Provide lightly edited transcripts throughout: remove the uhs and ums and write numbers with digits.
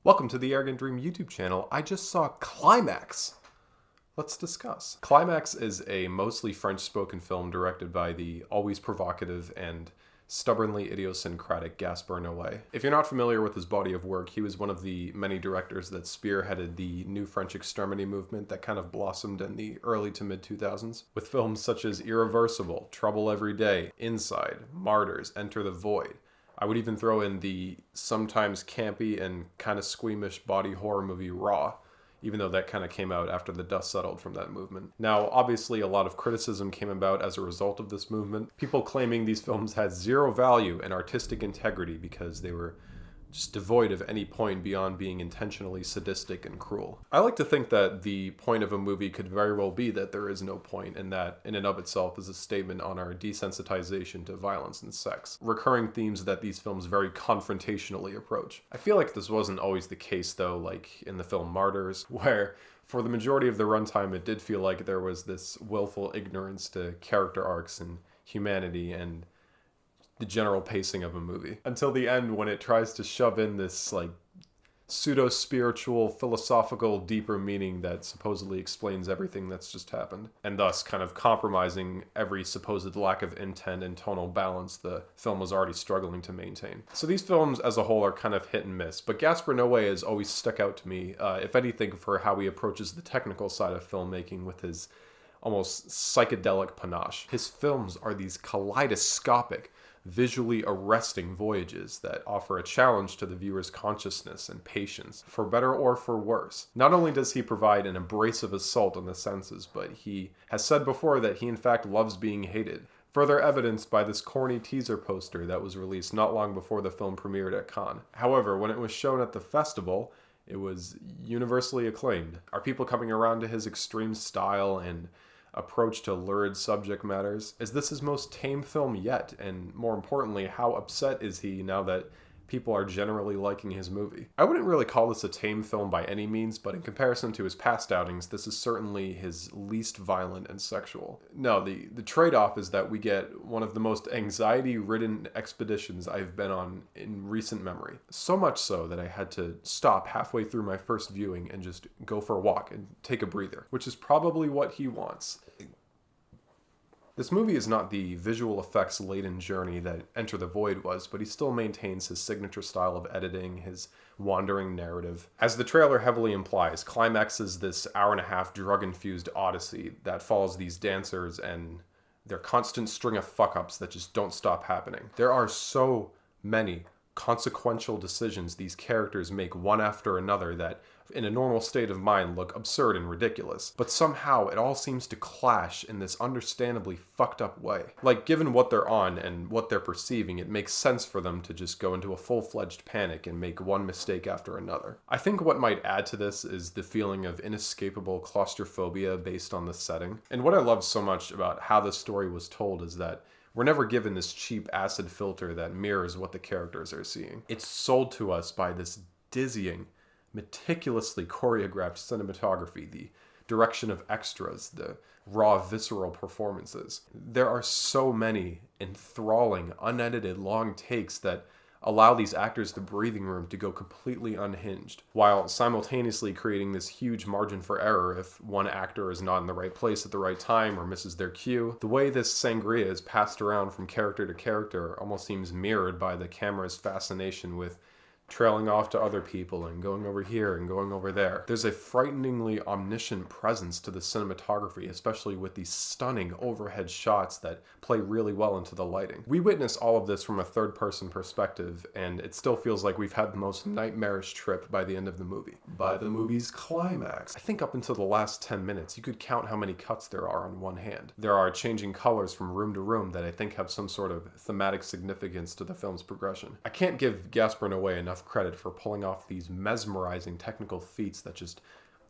Welcome to the ArrogantDream YouTube channel. I just saw Climax. Let's discuss. Climax is a mostly French-spoken film directed by the always provocative and stubbornly idiosyncratic Ganspar No Wave. If you're not familiar with his body of work, he was one of the many directors that spearheaded the new French extremity movement that kind of blossomed in the early to mid-2000s, with films such as Irreversible, Trouble Every Day, Inside, Martyrs, Enter the Void. I would even throw in the sometimes campy and kind of squeamish body horror movie Raw, even though that kind of came out after the dust settled from that movement. Now, obviously, a lot of criticism came about as a result of this movement. People claiming these films had zero value and artistic integrity because they were just devoid of any point beyond being intentionally sadistic and cruel. I like to think that the point of a movie could very well be that there is no point, and that in and of itself is a statement on our desensitization to violence and sex, recurring themes that these films very confrontationally approach. I feel like this wasn't always the case though, like in the film Martyrs, where for the majority of the runtime it did feel like there was this willful ignorance to character arcs and humanity and the general pacing of a movie, until the end when it tries to shove in this like pseudo-spiritual, philosophical, deeper meaning that supposedly explains everything that's just happened, and thus kind of compromising every supposed lack of intent and tonal balance the film was already struggling to maintain. So these films as a whole are kind of hit and miss, but Ganspar No Wave has always stuck out to me, if anything, for how he approaches the technical side of filmmaking with his almost psychedelic panache. His films are these kaleidoscopic, visually arresting voyages that offer a challenge to the viewer's consciousness and patience, for better or for worse. Not only does he provide an abrasive assault on the senses, but he has said before that he in fact loves being hated, further evidenced by this corny teaser poster that was released not long before the film premiered at Cannes. However, when it was shown at the festival, it was universally acclaimed. Are people coming around to his extreme style and approach to lurid subject matters? Is this his most tame film yet? And more importantly, how upset is he now that people are generally liking his movie? I wouldn't really call this a tame film by any means, but in comparison to his past outings, this is certainly his least violent and sexual. No, the trade-off is that we get one of the most anxiety-ridden expeditions I've been on in recent memory. So much so that I had to stop halfway through my first viewing and just go for a walk and take a breather, which is probably what he wants. This movie is not the visual effects-laden journey that Enter the Void was, but he still maintains his signature style of editing, his wandering narrative. As the trailer heavily implies, Climax is this hour-and-a-half drug-infused odyssey that follows these dancers and their constant string of fuck-ups that just don't stop happening. There are so many consequential decisions these characters make one after another that in a normal state of mind look absurd and ridiculous, but somehow it all seems to clash in this understandably fucked up way. Like, given what they're on and what they're perceiving, it makes sense for them to just go into a full-fledged panic and make one mistake after another. I think what might add to this is the feeling of inescapable claustrophobia based on the setting. And what I love so much about how the story was told is that we're never given this cheap acid filter that mirrors what the characters are seeing. It's sold to us by this dizzying, meticulously choreographed cinematography, the direction of extras, the raw, visceral performances. There are so many enthralling, unedited, long takes that allow these actors the breathing room to go completely unhinged, while simultaneously creating this huge margin for error if one actor is not in the right place at the right time or misses their cue. The way this sangria is passed around from character to character almost seems mirrored by the camera's fascination with trailing off to other people and going over here and going over there. There's a frighteningly omniscient presence to the cinematography, especially with these stunning overhead shots that play really well into the lighting. We witness all of this from a third-person perspective, and it still feels like we've had the most nightmarish trip by the end of the movie. By the movie's climax, I think up until the last 10 minutes, you could count how many cuts there are on one hand. There are changing colors from room to room that I think have some sort of thematic significance to the film's progression. I can't give Ganspar No Wave enough credit for pulling off these mesmerizing technical feats that just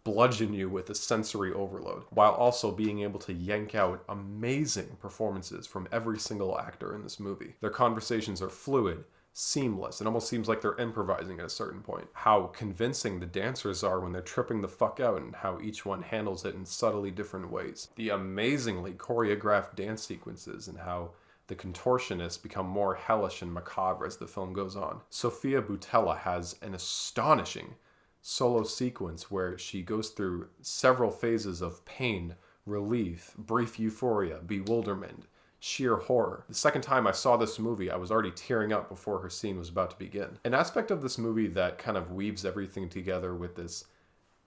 bludgeon you with a sensory overload, while also being able to yank out amazing performances from every single actor in this movie. Their conversations are fluid, seamless. It almost seems like they're improvising at a certain point. How convincing the dancers are when they're tripping the fuck out and how each one handles it in subtly different ways. The amazingly choreographed dance sequences and how the contortionists become more hellish and macabre as the film goes on. Sofia Boutella has an astonishing solo sequence where she goes through several phases of pain, relief, brief euphoria, bewilderment, sheer horror. The second time I saw this movie, I was already tearing up before her scene was about to begin. An aspect of this movie that kind of weaves everything together with this,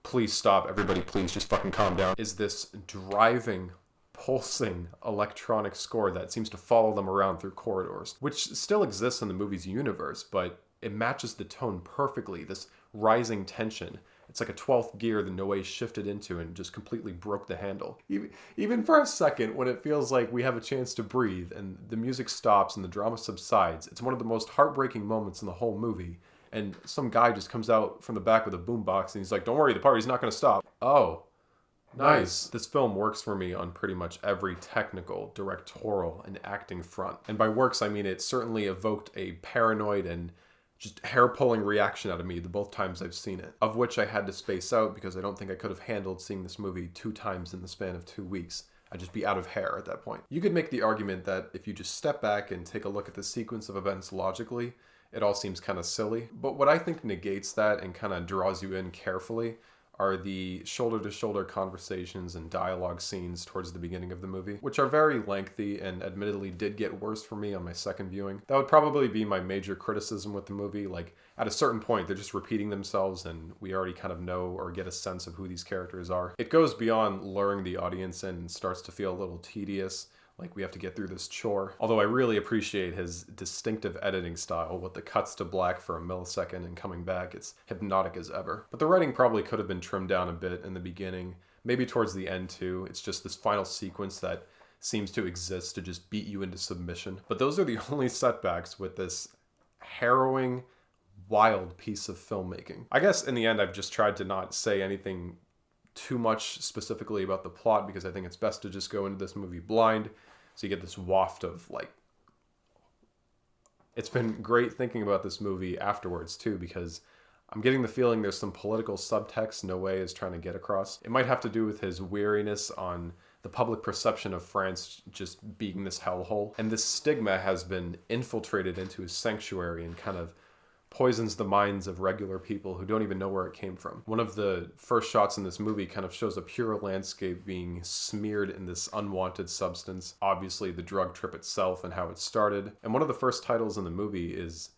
please stop, everybody please just fucking calm down, is this driving, pulsing electronic score that seems to follow them around through corridors, which still exists in the movie's universe, but it matches the tone perfectly, this rising tension. It's like a 12th gear that No Way shifted into and just completely broke the handle. Even for a second, when it feels like we have a chance to breathe and the music stops and the drama subsides, it's one of the most heartbreaking moments in the whole movie. And some guy just comes out from the back with a boombox and he's like, don't worry, the party's not going to stop. Oh, nice. This film works for me on pretty much every technical, directorial, and acting front. And by works, I mean it certainly evoked a paranoid and just hair-pulling reaction out of me the both times I've seen it, of which I had to space out because I don't think I could have handled seeing this movie 2 times in the span of 2 weeks. I'd just be out of hair at that point. You could make the argument that if you just step back and take a look at the sequence of events logically, it all seems kind of silly. But what I think negates that and kind of draws you in carefully are the shoulder-to-shoulder conversations and dialogue scenes towards the beginning of the movie, which are very lengthy and admittedly did get worse for me on my second viewing. That would probably be my major criticism with the movie. Like, at a certain point, they're just repeating themselves and we already kind of know or get a sense of who these characters are. It goes beyond luring the audience in and starts to feel a little tedious. Like we have to get through this chore. Although I really appreciate his distinctive editing style with the cuts to black for a millisecond and coming back. It's hypnotic as ever. But the writing probably could have been trimmed down a bit in the beginning, maybe towards the end too. It's just this final sequence that seems to exist to just beat you into submission. But those are the only setbacks with this harrowing, wild piece of filmmaking. I guess in the end, I've just tried to not say anything too much specifically about the plot because I think it's best to just go into this movie blind. So you get this waft of like, it's been great thinking about this movie afterwards too, because I'm getting the feeling there's some political subtext No Way is trying to get across. It might have to do with his weariness on the public perception of France just being this hellhole. And this stigma has been infiltrated into his sanctuary and kind of poisons the minds of regular people who don't even know where it came from. One of the first shots in this movie kind of shows a pure landscape being smeared in this unwanted substance. Obviously the drug trip itself and how it started. And one of the first titles in the movie is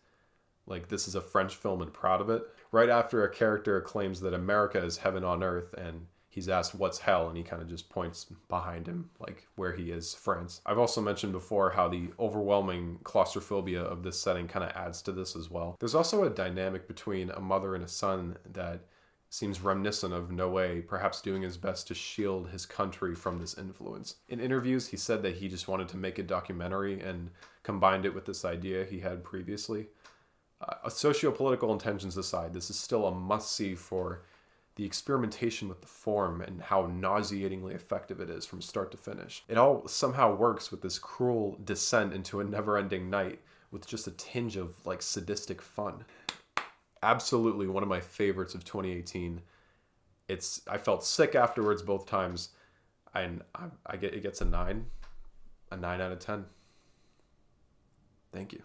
like, this is a French film and proud of it. Right after a character claims that America is heaven on earth and he's asked what's hell and he kind of just points behind him like where he is, France. I've also mentioned before how the overwhelming claustrophobia of this setting kind of adds to this as well. There's also a dynamic between a mother and a son that seems reminiscent of No Way, perhaps doing his best to shield his country from this influence. In interviews, he said that he just wanted to make a documentary and combined it with this idea he had previously. Socio-political intentions aside, this is still a must-see for the experimentation with the form and how nauseatingly effective it is from start to finish. It all somehow works with this cruel descent into a never-ending night with just a tinge of like sadistic fun. Absolutely one of my favorites of 2018. I felt sick afterwards both times, and it gets a 9 out of 10. Thank you.